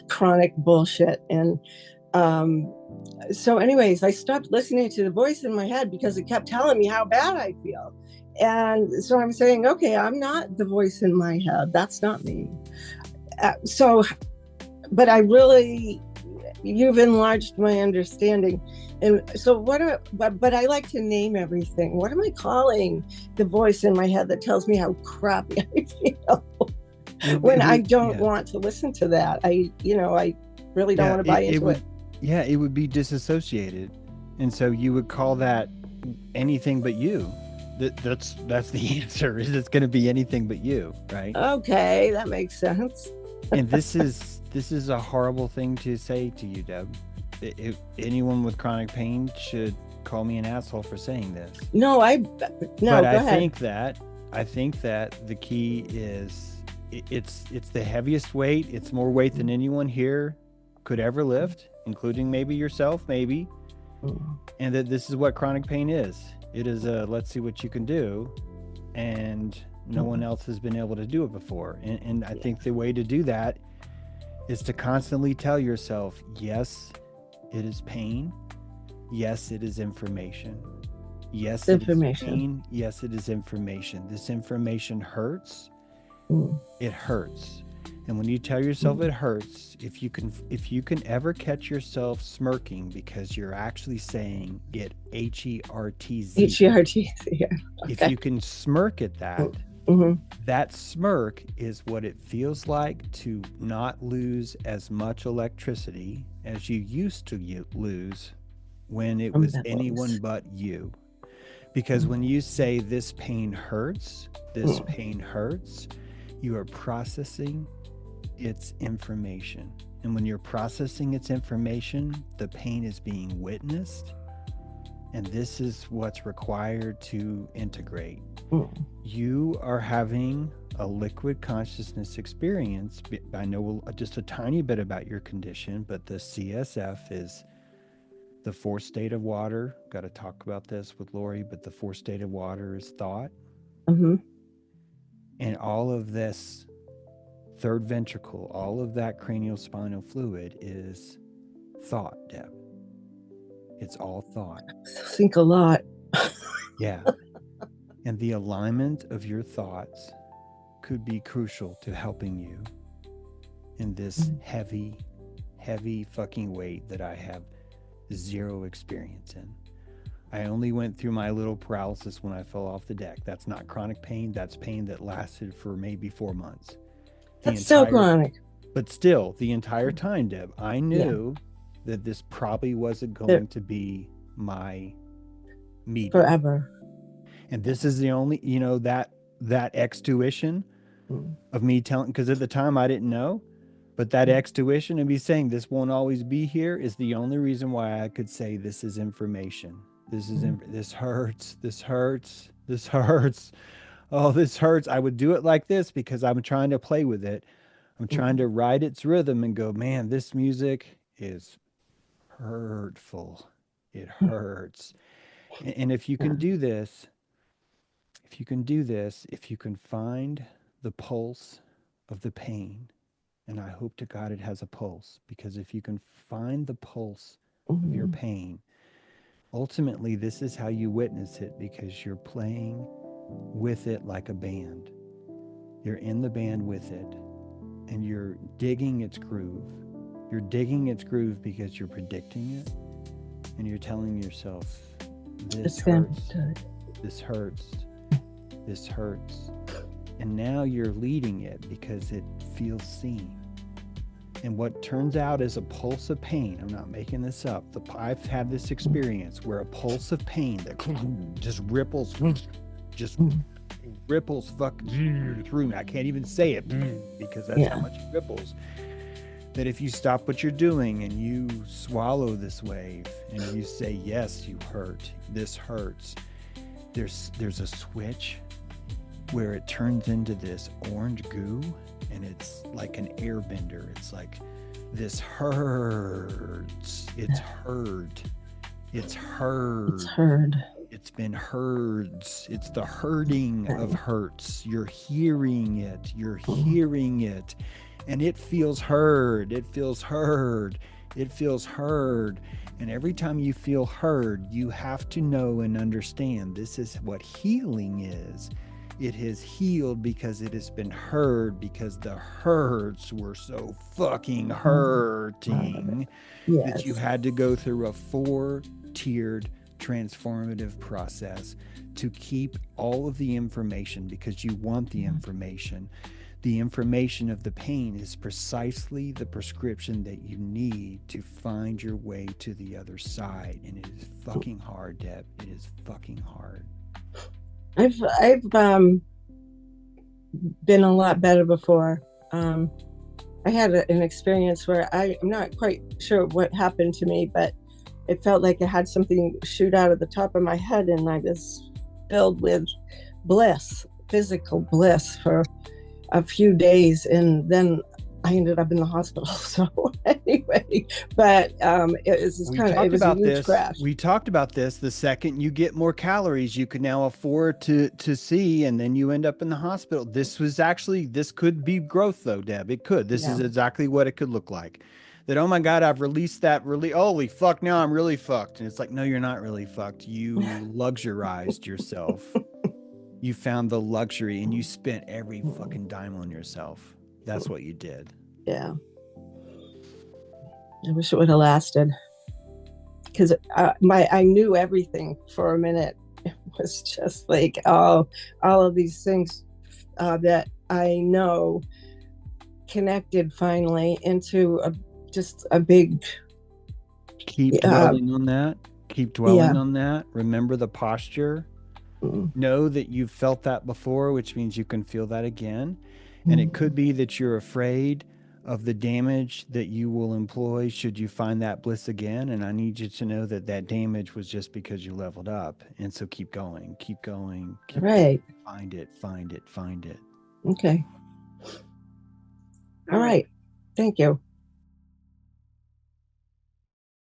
chronic bullshit. And um, so, anyways, I stopped listening to the voice in my head because it kept telling me how bad I feel. And so I'm saying, okay, I'm not the voice in my head. That's not me. So, but I really, you've enlarged my understanding. And so, but I like to name everything. What am I calling the voice in my head that tells me how crappy I feel when I don't want to listen to that? I really don't want to buy into it. Yeah, it would be disassociated. And so you would call that anything but you. That's the answer. Is it's going to be anything but you, right? Okay, that makes sense. And this is a horrible thing to say to you, Deb. If anyone with chronic pain should call me an asshole for saying this. No, but I think that the key is it's the heaviest weight. It's more weight than anyone here could ever lift, including maybe yourself, maybe. And that this is what chronic pain is. It is a let's see what you can do, and no one else has been able to do it before. And I think the way to do that is to constantly tell yourself, yes, it is pain. Yes, it is information. Yes, it is pain. Yes, it is information. This information hurts. It hurts. And when you tell yourself it hurts, if you can ever catch yourself smirking because you're actually saying it H-E-R-T-Z. H-E-R-T-Z, yeah. Okay. If you can smirk at that, that smirk is what it feels like to not lose as much electricity as you used to lose when it was anyone but you. Because when you say this pain hurts, you are processing its information. And when you're processing its information, the pain is being witnessed. And this is what's required to integrate. You are having a liquid consciousness experience. I know just a tiny bit about your condition, but the CSF is the fourth state of water. Got to talk about this with Lori, but the fourth state of water is thought. And all of this third ventricle, all of that cranial spinal fluid is thought, Deb. It's all thought. I think a lot. Yeah. And the alignment of your thoughts could be crucial to helping you in this heavy, heavy fucking weight that I have zero experience in. I only went through my little paralysis when I fell off the deck. That's not chronic pain. That's pain that lasted for maybe 4 months. That's so chronic. But still, the entire time, Deb, I knew that this probably wasn't going to be my medium. Forever. And this is the only, that extuition of me telling, because at the time I didn't know, but that extuition of me saying this won't always be here is the only reason why I could say this is information. This hurts. This hurts. This hurts. Oh, this hurts. I would do it like this because I'm trying to play with it. I'm trying to ride its rhythm and go, man, this music is hurtful. It hurts. And if you can do this, if you can find the pulse of the pain, and I hope to God it has a pulse, because if you can find the pulse of your pain, ultimately this is how you witness it, because you're playing with it like a band. You're in the band with it, and you're digging its groove. You're digging its groove because you're predicting it, and you're telling yourself, this hurts, this hurts, this hurts. And now you're leading it because it feels seen. And what turns out is a pulse of pain, I'm not making this up, I've had this experience where a pulse of pain that just ripples fucking through me. I can't even say it because that's how much it ripples. That if you stop what you're doing and you swallow this wave and you say, yes, you hurt, this hurts, there's a switch where it turns into this orange goo, and it's like an airbender. It's like, this hurts. It's heard. It's heard. It's heard. It's been heard. It's the herding of hurts. You're hearing it. You're hearing it. and it feels heard. It feels heard. It feels heard. And every time you feel heard, you have to know and understand this is what healing is. It has healed because it has been heard, because the hurts were so fucking hurting that you Yes. had to go through a 4-tiered transformative process to keep all of the information because you want the information. The information of the pain is precisely the prescription that you need to find your way to the other side. And it is fucking hard, Deb. It is fucking hard. I've been a lot better before. I had an experience where I'm not quite sure what happened to me, but it felt like I had something shoot out of the top of my head, and I was filled with bliss, physical bliss for a few days, and then I ended up in the hospital. So anyway, but it was a huge crash. We talked about this. The second you get more calories, you can now afford to see, and then you end up in the hospital. This could be growth, though, Deb. It could. This is exactly what it could look like. That, oh my God, I've released that. Really, holy fuck! Now I'm really fucked. And it's like, no, you're not really fucked. You luxurized yourself. You found the luxury and you spent every fucking dime on yourself. That's what you did. Yeah. I wish it would have lasted, because I knew everything for a minute. It was just like all of these things that I know connected finally into just a big. Keep dwelling on that. Keep dwelling on that. Remember the posture. Know that you've felt that before, which means you can feel that again. And it could be that you're afraid of the damage that you will employ should you find that bliss again. And I need you to know that that damage was just because you leveled up. And so keep going, keep going, keep right. Going. Find it, find it, find it. Okay. All right. Thank you.